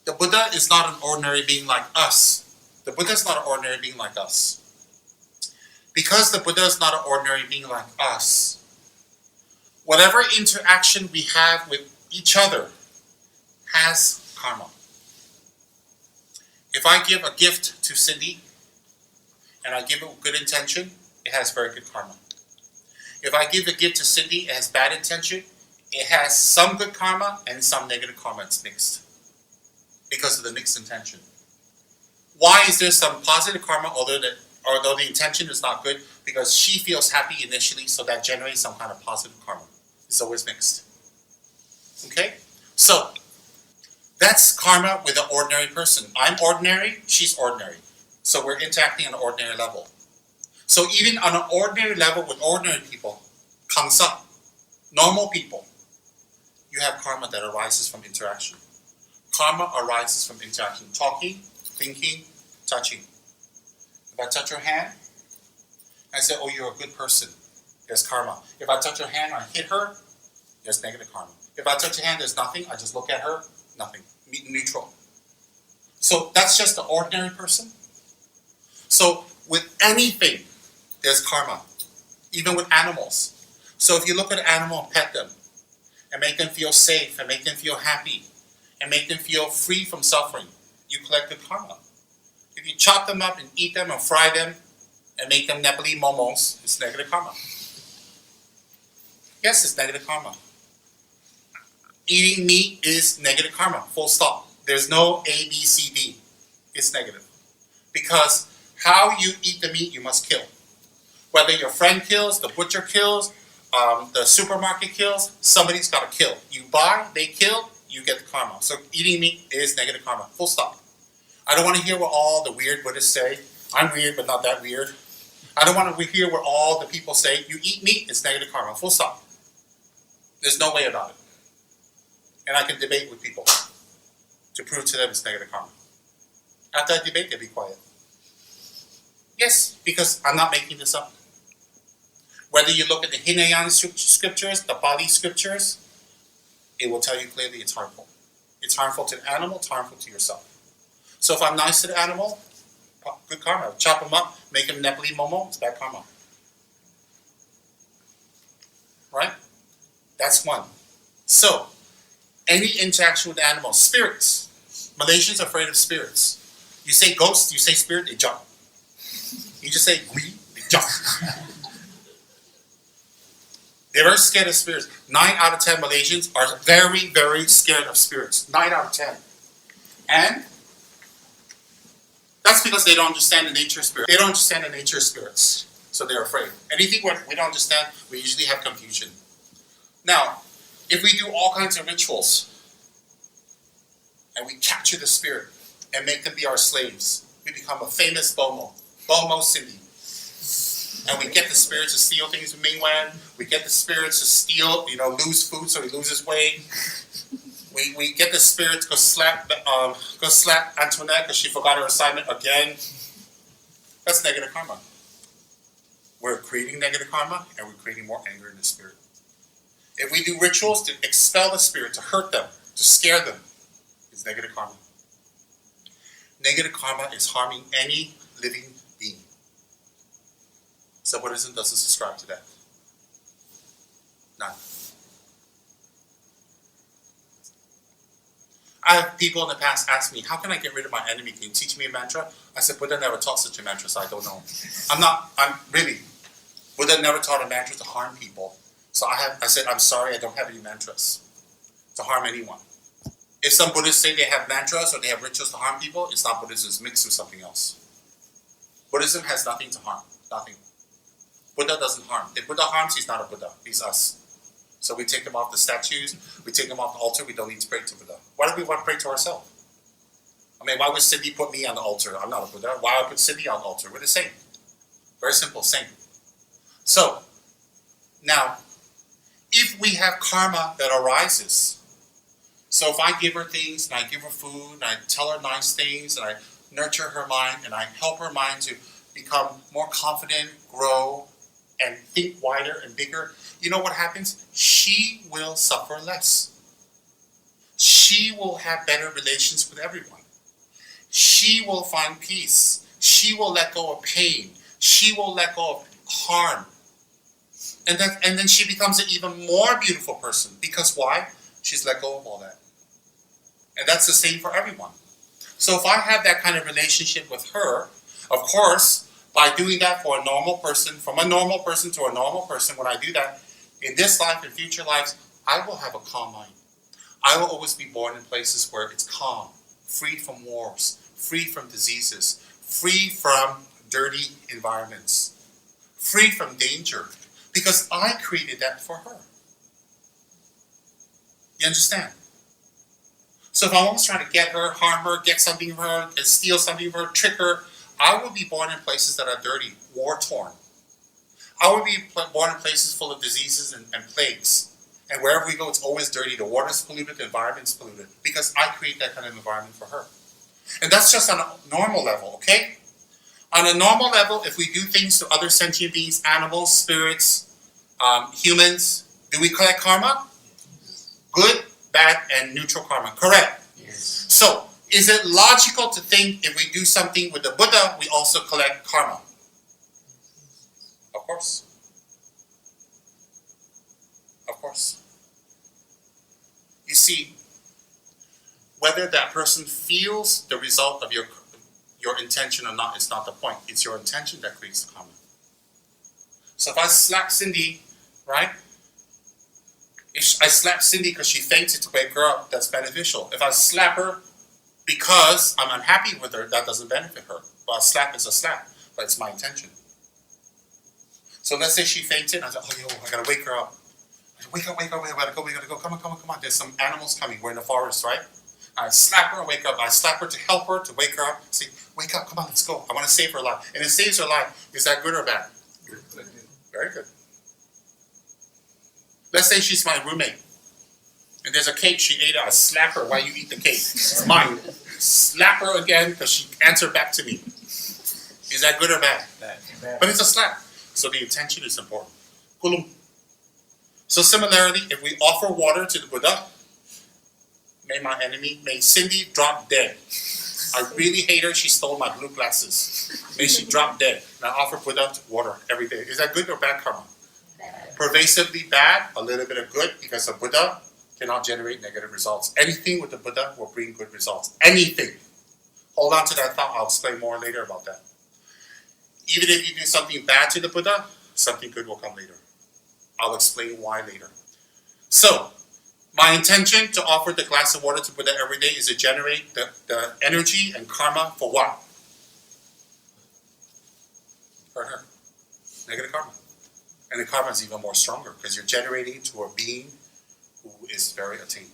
The Buddha is not an ordinary being like us. The Buddha is not an ordinary being like us. Because the Buddha is not an ordinary being like us, whatever interaction we have with each other has karma. If I give a gift to Cindy and I give it with good intention, it has very good karma. If I give a gift to Cindy, it has bad intention, it has some good karma and some negative karma. It's mixed because of the mixed intention. Why is there some positive karma although the intention is not good? Because she feels happy initially, so that generates some kind of positive karma. It's always mixed. Okay? So, that's karma with an ordinary person. I'm ordinary, she's ordinary. So we're interacting on an ordinary level. So even on an ordinary level with ordinary people, comes up, normal people, you have karma that arises from interaction. Karma arises from interaction. Talking, thinking, touching. If I touch your hand, I say, oh, you're a good person. There's karma. If I touch her hand, I hit her, there's negative karma. If I touch her hand, there's nothing. I just look at her, nothing. Neutral. So that's just the ordinary person. So with anything, there's karma. Even with animals. So if you look at an animal and pet them, and make them feel safe, and make them feel happy, and make them feel free from suffering, you collect good karma. If you chop them up and eat them and fry them, and make them nepali momos, it's negative karma. Yes, it's negative karma. Eating meat is negative karma, full stop. There's no A, B, C, D. It's negative. Because how you eat the meat, you must kill. Whether your friend kills, the butcher kills, the supermarket kills, somebody's got to kill. You buy, they kill, you get the karma. So eating meat is negative karma, full stop. I don't want to hear what all the weird Buddhists say. I'm weird, but not that weird. I don't want to hear what all the people say. You eat meat, it's negative karma, full stop. There's no way about it. And I can debate with people to prove to them it's negative karma. After I debate, they be quiet. Yes, because I'm not making this up. Whether you look at the Hinayan scriptures, the Pali scriptures, it will tell you clearly it's harmful. It's harmful to the animal, it's harmful to yourself. So if I'm nice to the animal, good karma. Chop them up, make them nepali momo, it's bad karma. Right? That's one. So, any interaction with animals, spirits. Malaysians are afraid of spirits. You say ghost, you say spirit, they jump. You just say gui, they jump. They're very scared of spirits. 9 out of 10 Malaysians are very, very scared of spirits. 9 out of 10. And that's because they don't understand the nature of spirits. They don't understand the nature of spirits. So they're afraid. Anything we don't understand, we usually have confusion. Now, if we do all kinds of rituals, and we capture the spirit, and make them be our slaves, we become a famous Bomo Cindy. And we get the spirits to steal things from Mingwan. We get the spirits to steal, lose food so he loses weight. We get the spirits to go slap Antoinette because she forgot her assignment again. That's negative karma. We're creating negative karma, and we're creating more anger in the spirit. If we do rituals to expel the spirit, to hurt them, to scare them, it's negative karma. Negative karma is harming any living being. So Buddhism doesn't subscribe to that. None. I have people in the past ask me, how can I get rid of my enemy? Can you teach me a mantra? I said, Buddha never taught such a mantra, so I don't know. Buddha never taught a mantra to harm people. So I said, I'm sorry, I don't have any mantras to harm anyone. If some Buddhists say they have mantras or they have rituals to harm people, it's not Buddhism, it's mixed with something else. Buddhism has nothing to harm, nothing. Buddha doesn't harm. If Buddha harms, he's not a Buddha, he's us. So we take him off the statues, we take him off the altar, we don't need to pray to Buddha. Why do we want to pray to ourselves? Why would Cindy put me on the altar? I'm not a Buddha. Why would I put Cindy on the altar? We're the same. Very simple, same. So, now, if we have karma that arises, so if I give her things, and I give her food, and I tell her nice things, and I nurture her mind, and I help her mind to become more confident, grow, and think wider and bigger, you know what happens? She will suffer less. she will have better relations with everyone. She will find peace. She will let go of pain. She will let go of harm. And then she becomes an even more beautiful person. Because why? She's let go of all that. And that's the same for everyone. So if I have that kind of relationship with her, of course, by doing that for a normal person, from a normal person to a normal person, when I do that, in this life and future lives, I will have a calm mind. I will always be born in places where it's calm, free from wars, free from diseases, free from dirty environments, free from danger, because I created that for her. You understand? So if I'm always trying to get her, harm her, get something from her, and steal something from her, trick her, I will be born in places that are dirty, war-torn. I will be born in places full of diseases and plagues. And wherever we go, it's always dirty. The water's polluted, the environment's polluted, because I create that kind of environment for her. And that's just on a normal level, okay? On a normal level, if we do things to other sentient beings, animals, spirits, humans, do we collect karma? Good, bad, and neutral karma. Correct? Yes. So, is it logical to think if we do something with the Buddha, we also collect karma? Of course. Of course. You see, whether that person feels the result of your intention or not is not the point. It's your intention that creates the karma. So if I slap Cindy, right? If I slap Cindy because she fainted to wake her up, that's beneficial. If I slap her because I'm unhappy with her, that doesn't benefit her. Well, a slap is a slap, but it's my intention. So let's say she fainted, I said, oh, yo, I gotta wake her up. Wake up, we gotta go, come on. There's some animals coming, we're in the forest, right? I slap her, wake up. I slap her to help her, to wake her up. Say, wake up, come on, let's go. I want to save her life. And it saves her life. Is that good or bad? Good. Very good. Let's say she's my roommate. And there's a cake she ate. I slap her while you eat the cake. It's mine. Slap her again because she answered back to me. Is that good or bad? Bad. But it's a slap. So the intention is important. Kulum. So similarly, if we offer water to the Buddha, may Cindy drop dead. I really hate her, she stole my blue glasses. May she drop dead. And I offer Buddha water every day. Is that good or bad karma? Bad. Pervasively bad, a little bit of good, because the Buddha cannot generate negative results. Anything with the Buddha will bring good results. Anything. Hold on to that thought, I'll explain more later about that. Even if you do something bad to the Buddha, something good will come later. I'll explain why later. So, my intention to offer the glass of water to Buddha every day is to generate the energy and karma for what? For her. Negative karma. And the karma is even more stronger because you're generating to a being who is very attained.